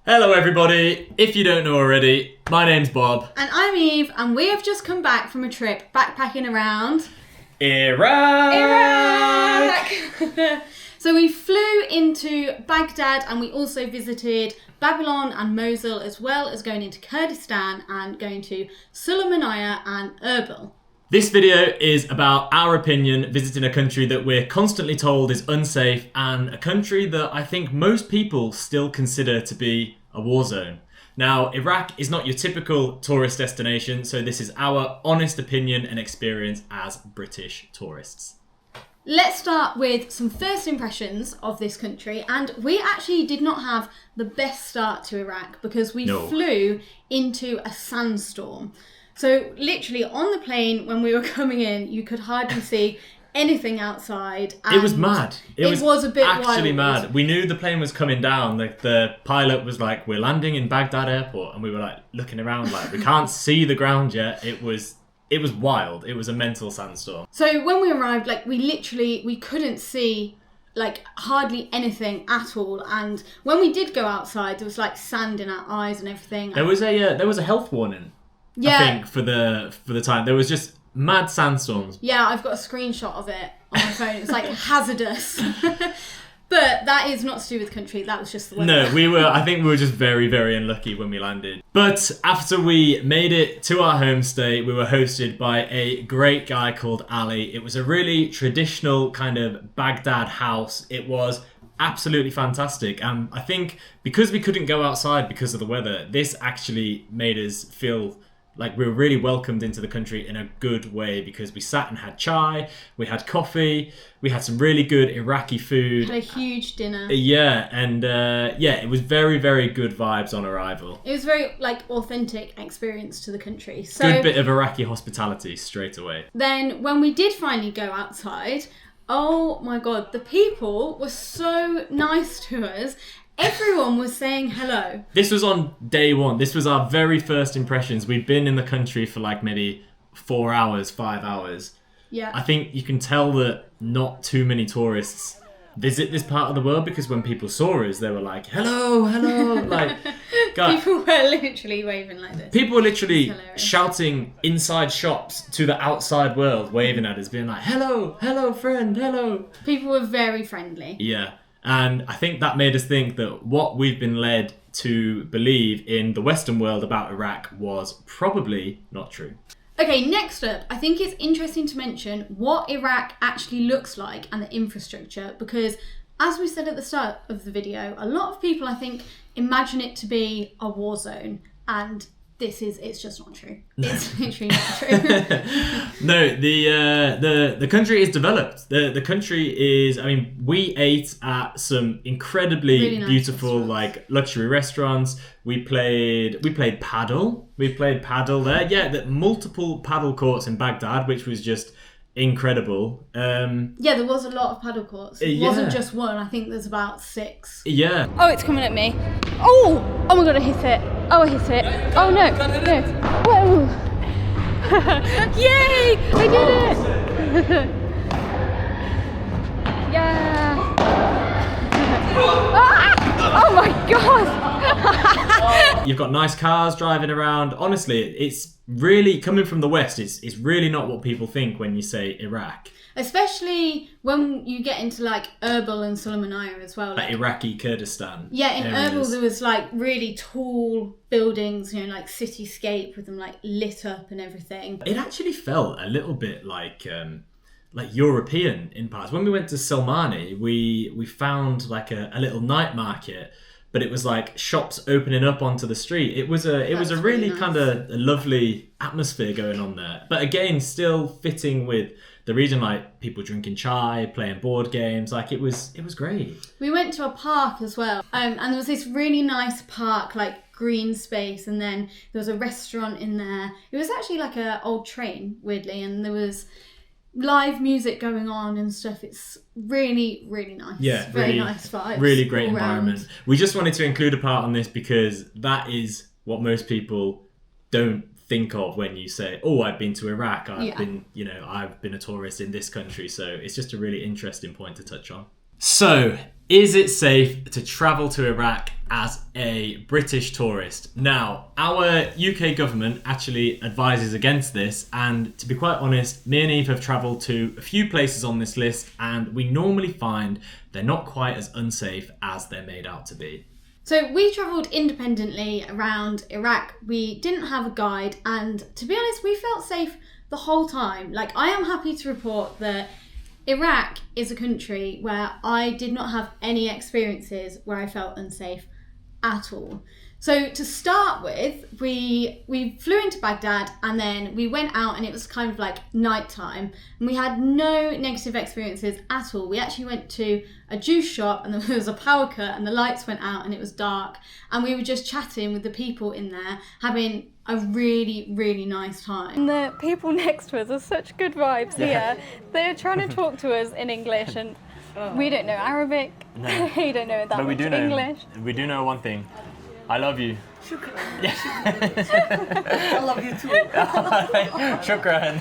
Hello everybody, if you don't know already, my name's Bob. And I'm Eve, and we have just come back from a trip backpacking around... Iraq! So we flew into Baghdad and we also visited Babylon and Mosul, as well as going into Kurdistan and going to Sulaymaniyah and Erbil. This video is about our opinion visiting a country that we're constantly told is unsafe and a country that I think most people still consider to be a war zone. Now, Iraq is not your typical tourist destination, so this is our honest opinion and experience as British tourists. Let's start with some first impressions of this country, and we actually did not have the best start to Iraq because we flew into a sandstorm. So literally on the plane when we were coming in, you could hardly see anything outside. It was mad. It was a bit actually wild. mad. We knew the plane was coming down. Like the pilot was like, "We're landing in Baghdad airport," and we were like looking around like we can't see the ground yet. It was wild. It was a mental sandstorm. So when we arrived, like we couldn't see like hardly anything at all, and when we did go outside, there was like sand in our eyes and everything. There was a health warning. Yeah. I think for the time there was just mad sandstorms. Yeah, I've got a screenshot of it on my phone. It was like hazardous. But that is not to do with country. That was just the weather. No, I think we were just very, very unlucky when we landed. But after we made it to our homestay, we were hosted by a great guy called Ali. It was a really traditional kind of Baghdad house. It was absolutely fantastic. And I think because we couldn't go outside because of the weather, this actually made us feel like we were really welcomed into the country in a good way, because we sat and had chai, we had coffee, we had some really good Iraqi food. Had a huge dinner. Yeah, and it was very, very good vibes on arrival. It was very like authentic experience to the country. So good bit of Iraqi hospitality straight away. Then when we did finally go outside, oh my God, the people were so nice to us. Everyone was saying hello. This was on day one. This was our very first impressions. We'd been in the country for like maybe 4 hours, 5 hours. Yeah. I think you can tell that not too many tourists visit this part of the world, because when people saw us, they were like, hello, hello. Like, God, people were literally waving like this. People were literally shouting inside shops to the outside world, waving at us, being like, hello, hello, friend, hello. People were very friendly. Yeah. And I think that made us think that what we've been led to believe in the Western world about Iraq was probably not true. Okay, next up, I think it's interesting to mention what Iraq actually looks like and the infrastructure, because as we said at the start of the video, a lot of people, I think, imagine it to be a war zone, and it's just not true. It's literally not true. No, the country is developed. The country is, I mean, we ate at some incredibly really nice beautiful like luxury restaurants. We played paddle. We played paddle there. Yeah, multiple paddle courts in Baghdad, which was just incredible. Yeah, there was a lot of paddle courts. It wasn't just one. I think there's about 6. Yeah. Oh, it's coming at me. Oh my God, I hit it. Oh, I hit it. Oh no. Whoa. Yay! I did it. Yeah. Oh my God. You've got nice cars driving around. Honestly, it's really, coming from the West, it's really not what people think when you say Iraq. Especially when you get into like Erbil and Sulaymaniyah as well. Like Iraqi Kurdistan. Yeah, in areas. Erbil there was like really tall buildings, you know, like cityscape with them like lit up and everything. It actually felt a little bit like European in parts. When we went to Salmani, we found like a little night market, but it was like shops opening up onto the street. It was a really nice, kind of lovely atmosphere going on there. But again, still fitting with the region, like people drinking chai, playing board games. Like it was great. We went to a park as well, and there was this really nice park, like green space, and then there was a restaurant in there. It was actually like an old train, weirdly, and there was live music going on and stuff. It's really, really nice. Yeah, very really, nice vibes. Really great environment. We just wanted to include a part on this because that is what most people don't think of when you say, oh, I've been to Iraq, I've been a tourist in this country. So it's just a really interesting point to touch on. So Is it safe to travel to Iraq as a British tourist? Now, our UK government actually advises against this, and to be quite honest, me and Eve have travelled to a few places on this list, and we normally find they're not quite as unsafe as they're made out to be. So we travelled independently around Iraq. We didn't have a guide, and to be honest, we felt safe the whole time. Like, I am happy to report that Iraq is a country where I did not have any experiences where I felt unsafe at all. So to start with, we flew into Baghdad, and then we went out, and it was kind of like nighttime, and we had no negative experiences at all. We actually went to a juice shop, and there was a power cut, and the lights went out, and it was dark, and we were just chatting with the people in there, having a really, really nice time. And the people next to us are such good vibes here. They're trying to talk to us in English, and we don't know Arabic. No. They don't know that much English. We do know one thing. I love you. Shukran. I love you too. Shukran.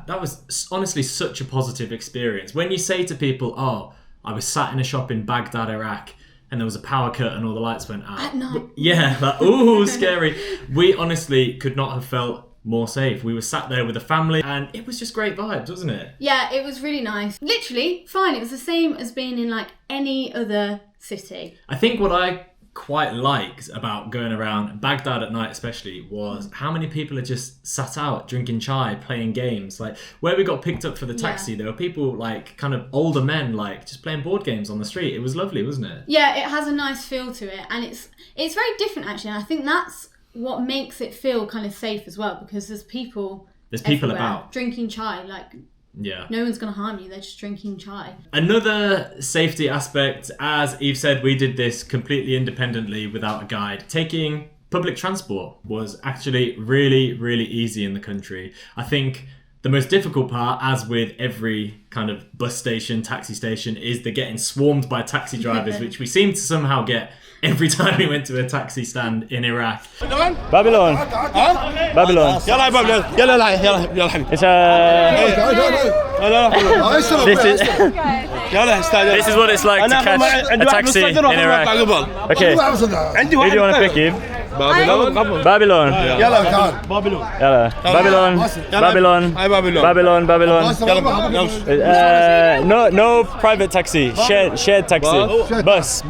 That was honestly such a positive experience. When you say to people, oh, I was sat in a shop in Baghdad, Iraq, and there was a power cut and all the lights went out. At night. Yeah, like, ooh, scary. We honestly could not have felt more safe. We were sat there with a family, and it was just great vibes, wasn't it? Yeah, it was really nice. Literally fine. It was the same as being in like any other city. I think what I quite liked about going around Baghdad at night especially was how many people are just sat out drinking chai, playing games. Like where we got picked up for the taxi, there were people like kind of older men like just playing board games on the street. It was lovely, wasn't it? Yeah, it has a nice feel to it, and it's very different actually, and I think that's what makes it feel kind of safe as well, because there's people everywhere about drinking chai. Like, yeah, no one's going to harm you, they're just drinking chai. Another safety aspect, as Eve said, we did this completely independently without a guide. Taking public transport was actually really, really easy in the country. I think the most difficult part, as with every kind of bus station, taxi station, is the getting swarmed by taxi drivers, which we seem to somehow get every time we went to a taxi stand in Iraq. Babylon. Babylon. يلا يا بابلون. يلا يلا حبيبي. This is what it's like to catch a taxi in Iraq. Okay. Who do you want to pick, Eve? Babylon. يلا تعال. Babylon. Babylon. Babylon. Babylon. No private taxi. Shared taxi. Bus.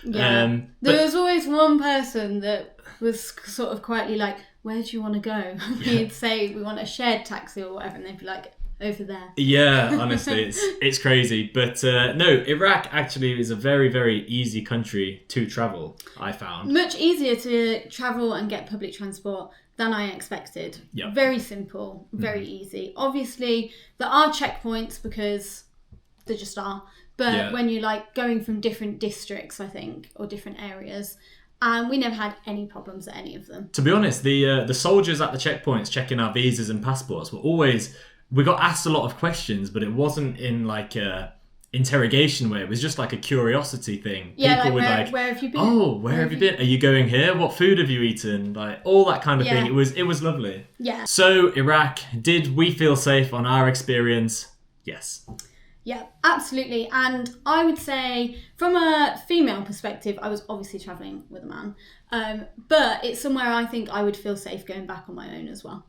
Yeah. There was always one person that was sort of quietly like, where do you want to go? We'd say we want a shared taxi or whatever, and they'd be like, over there. Yeah, honestly, it's crazy. But no, Iraq actually is a very, very easy country to travel, I found. Much easier to travel and get public transport than I expected. Yep. Very simple, very easy. Obviously, there are checkpoints because there just are. But when you're like going from different districts, I think, or different areas, and we never had any problems at any of them. To be honest, the soldiers at the checkpoints checking our visas and passports were always... We got asked a lot of questions, but it wasn't in like a interrogation way. It was just like a curiosity thing. Yeah, people like, would where have you been? Oh, where have you been? Are you going here? What food have you eaten? Like all that kind of thing. It was lovely. Yeah. So Iraq, did we feel safe on our experience? Yes. Yeah, absolutely. And I would say from a female perspective, I was obviously travelling with a man. But it's somewhere I think I would feel safe going back on my own as well.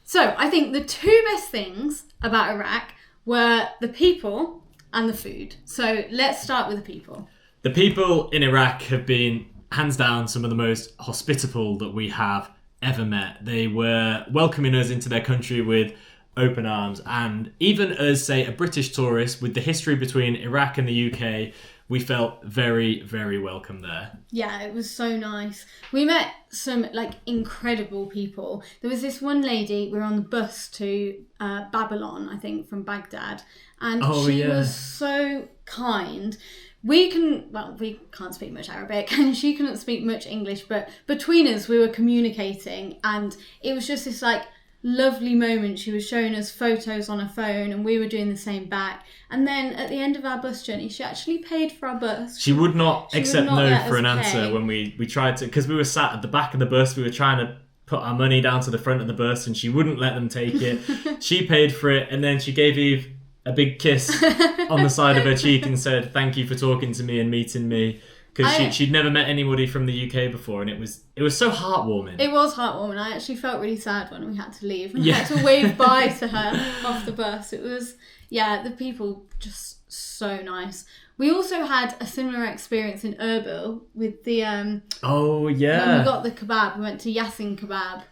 So I think the two best things about Iraq were the people and the food. So let's start with the people. The people in Iraq have been, hands down, some of the most hospitable that we have ever met. They were welcoming us into their country with open arms. And even as, say, a British tourist with the history between Iraq and the UK, we felt very, very welcome there. Yeah, it was so nice. We met some like incredible people. There was this one lady, we were on the bus to Babylon, I think, from Baghdad. And she was so kind. We can't speak much Arabic and she couldn't speak much English, but between us we were communicating, and it was just this like lovely moment. She was showing us photos on her phone and we were doing the same back. And then at the end of our bus journey, she actually paid for our bus. She would not accept no for an answer when we tried to, because we were sat at the back of the bus. We were trying to put our money down to the front of the bus and she wouldn't let them take it. She paid for it, and then she gave Eve a big kiss on the side of her cheek and said, "Thank you for talking to me and meeting me." Because she'd never met anybody from the UK before, and it was so heartwarming. It was heartwarming. I actually felt really sad when we had to leave and had to wave bye to her off the bus. It was, the people just so nice. We also had a similar experience in Erbil with the when we got the kebab. We went to Yasin Kebab,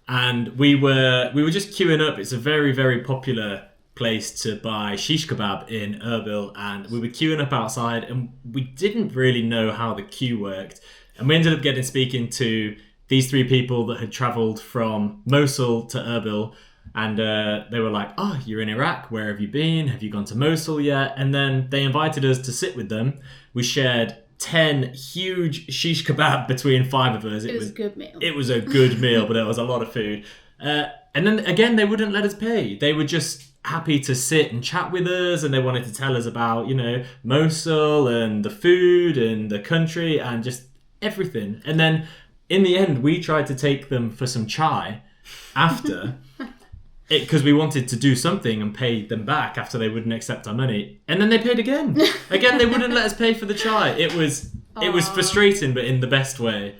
and we were just queuing up. It's a very, very popular place to buy shish kebab in Erbil, and we were queuing up outside, and we didn't really know how the queue worked, and we ended up speaking to these 3 people that had travelled from Mosul to Erbil, and they were like, "Oh, you're in Iraq, where have you been? Have you gone to Mosul yet?" And then they invited us to sit with them. We shared 10 huge shish kebab between 5 of us. It was a good meal. It was a good meal, but there was a lot of food. And then again, they wouldn't let us pay. They were just happy to sit and chat with us, and they wanted to tell us about, Mosul and the food and the country and just everything. And then in the end, we tried to take them for some chai after because we wanted to do something and pay them back after they wouldn't accept our money. And then they paid again. Again, they wouldn't let us pay for the chai. It was frustrating, but in the best way.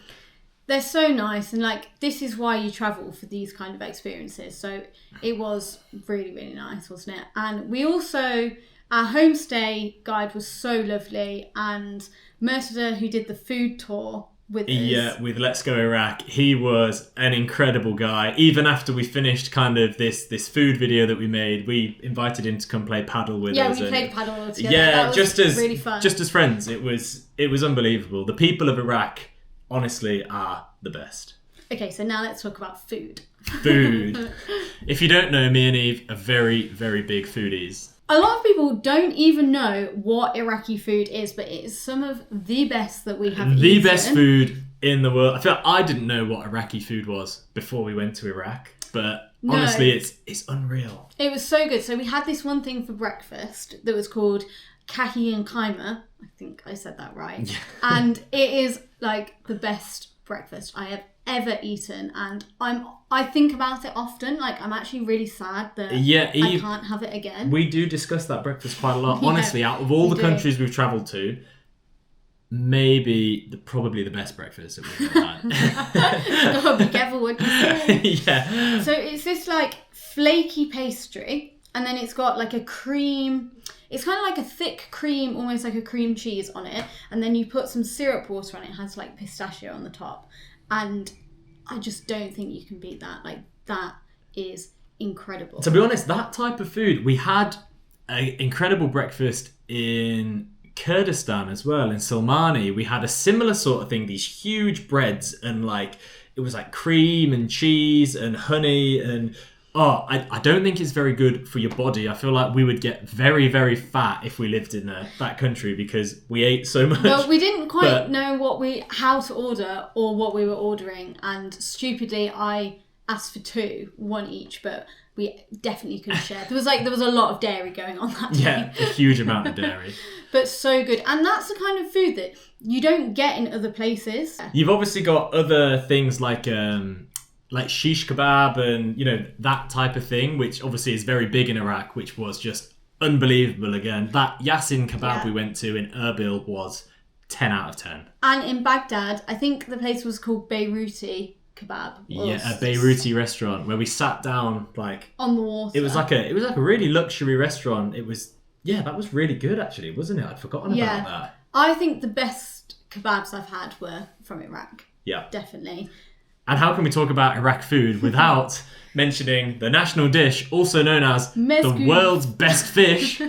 They're so nice, and this is why you travel, for these kind of experiences. So it was really, really nice, wasn't it? And we also, our homestay guide was so lovely, and Murtada, who did the food tour with us. Yeah, with Let's Go Iraq, he was an incredible guy. Even after we finished kind of this food video that we made, we invited him to come play paddle with us. Yeah, we played paddle together. Yeah, that was really fun. Just as friends. It was unbelievable. The people of Iraq, honestly, are the best. Okay, so now let's talk about food. Food. If you don't know, me and Eve are very, very big foodies. A lot of people don't even know what Iraqi food is, but it is some of the best that we have eaten. The best food in the world. I feel like I didn't know what Iraqi food was before we went to Iraq, but honestly, it's unreal. It was so good. So we had this one thing for breakfast that was called kahi and kaima. I think I said that right. Yeah. And it is the best breakfast I have ever eaten, and I think about it often. I'm actually really sad that I can't have it again. We do discuss that breakfast quite a lot. Honestly, out of all the countries we've travelled to, probably the best breakfast that we've ever had. Oh, be careful what you say. Yeah. So it's this flaky pastry, and then it's got a cream. It's kind of like a thick cream, almost like a cream cheese on it, and then you put some syrup water on it. It has pistachio on the top, and I just don't think you can beat that. That is incredible. To be honest, that type of food, we had an incredible breakfast in Kurdistan as well, in Silmani. We had a similar sort of thing, these huge breads, and it was cream and cheese and honey, and I don't think it's very good for your body. I feel like we would get very, very fat if we lived in that country because we ate so much. Well, we didn't quite know how to order or what we were ordering, and stupidly I asked for 2, 1 each, but we definitely couldn't share. There was a lot of dairy going on that day. Yeah, a huge amount of dairy. But so good. And that's the kind of food that you don't get in other places. You've obviously got other things like shish kebab and, that type of thing, which obviously is very big in Iraq, which was just unbelievable again. That Yasin kebab we went to in Erbil was 10 out of 10. And in Baghdad, I think the place was called Beiruti kebab. Yeah, a Beiruti restaurant where we sat down on the water. It was like a really luxury restaurant. It was, that was really good actually, wasn't it? I'd forgotten about that. I think the best kebabs I've had were from Iraq. Yeah. Definitely. And how can we talk about Iraq food without mentioning the national dish, also known as the world's best fish,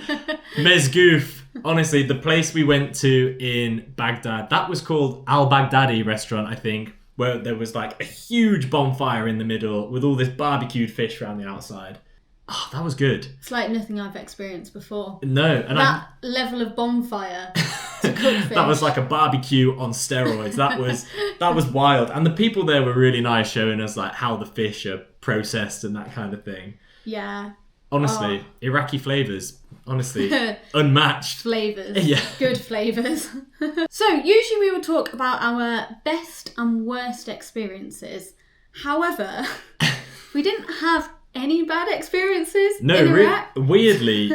mezgoof. Honestly, the place we went to in Baghdad, that was called Al-Baghdadi restaurant, I think, where there was a huge bonfire in the middle with all this barbecued fish around the outside. Oh, that was good. It's like nothing I've experienced before. No. And that level of bonfire to cook fish. That was like a barbecue on steroids. That was wild. And the people there were really nice, showing us how the fish are processed and that kind of thing. Yeah. Honestly, Iraqi flavours. Honestly, unmatched. Flavours. Yeah. Good flavours. So, usually we would talk about our best and worst experiences. However, we didn't have any bad experiences in Iraq. Weirdly,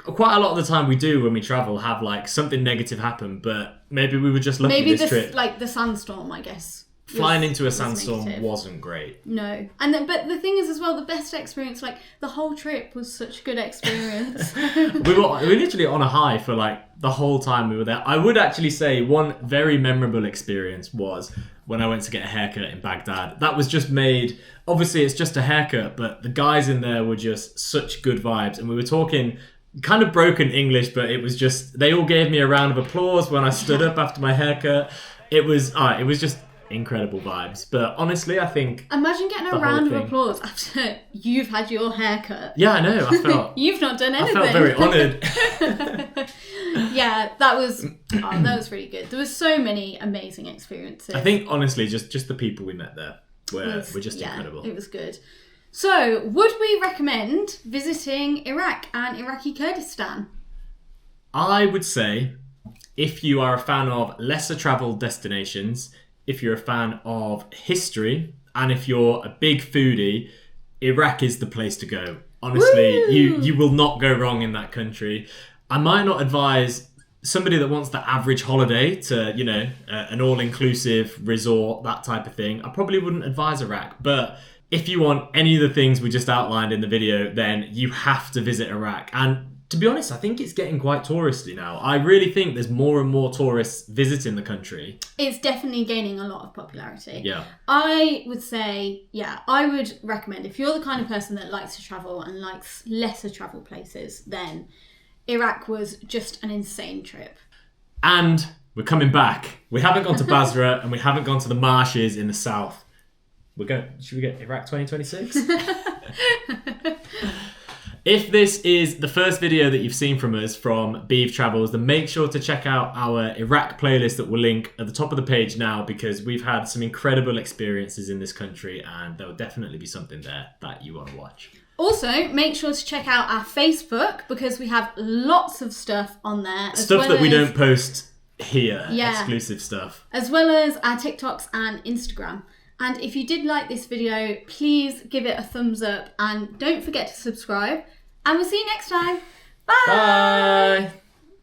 quite a lot of the time we do when we travel have like something negative happen, but maybe we were just lucky this trip. Like the sandstorm, I guess. Flying into a sandstorm wasn't great. No. But the thing is as well, the best experience, like the whole trip was such a good experience. we were literally on a high for like the whole time we were there. I would actually say one very memorable experience was when I went to get a haircut in Baghdad. That was just made, obviously it's just a haircut, but the guys in there were just such good vibes. And we were talking kind of broken English, but it was just, they all gave me a round of applause when I stood up after my haircut. It was just incredible vibes. But honestly, I think imagine getting a round of applause after you've had your haircut. Yeah, I know. I felt you've not done anything. I felt very honoured. Yeah, that was really good. There was so many amazing experiences. I think honestly, just the people we met there were just incredible. It was good. So, would we recommend visiting Iraq and Iraqi Kurdistan? I would say, if you are a fan of lesser travelled destinations, if you're a fan of history, and if you're a big foodie, Iraq is the place to go. Honestly, you will not go wrong in that country. I might not advise somebody that wants the average holiday to, an all-inclusive resort, that type of thing. I probably wouldn't advise Iraq. But if you want any of the things we just outlined in the video, then you have to visit Iraq. And to be honest, I think it's getting quite touristy now. I really think there's more and more tourists visiting the country. It's definitely gaining a lot of popularity. Yeah. I would say, I would recommend, if you're the kind of person that likes to travel and likes lesser travel places, then Iraq was just an insane trip. And we're coming back. We haven't gone to Basra and we haven't gone to the marshes in the south. Should we get Iraq 2026? If this is the first video that you've seen from us from Bevetravels, then make sure to check out our Iraq playlist that we'll link at the top of the page now, because we've had some incredible experiences in this country and there will definitely be something there that you want to watch. Also, make sure to check out our Facebook, because we have lots of stuff on there. Stuff that we don't post here, exclusive stuff. As well as our TikToks and Instagram. And if you did like this video, please give it a thumbs up and don't forget to subscribe. And we'll see you next time. Bye! Bye!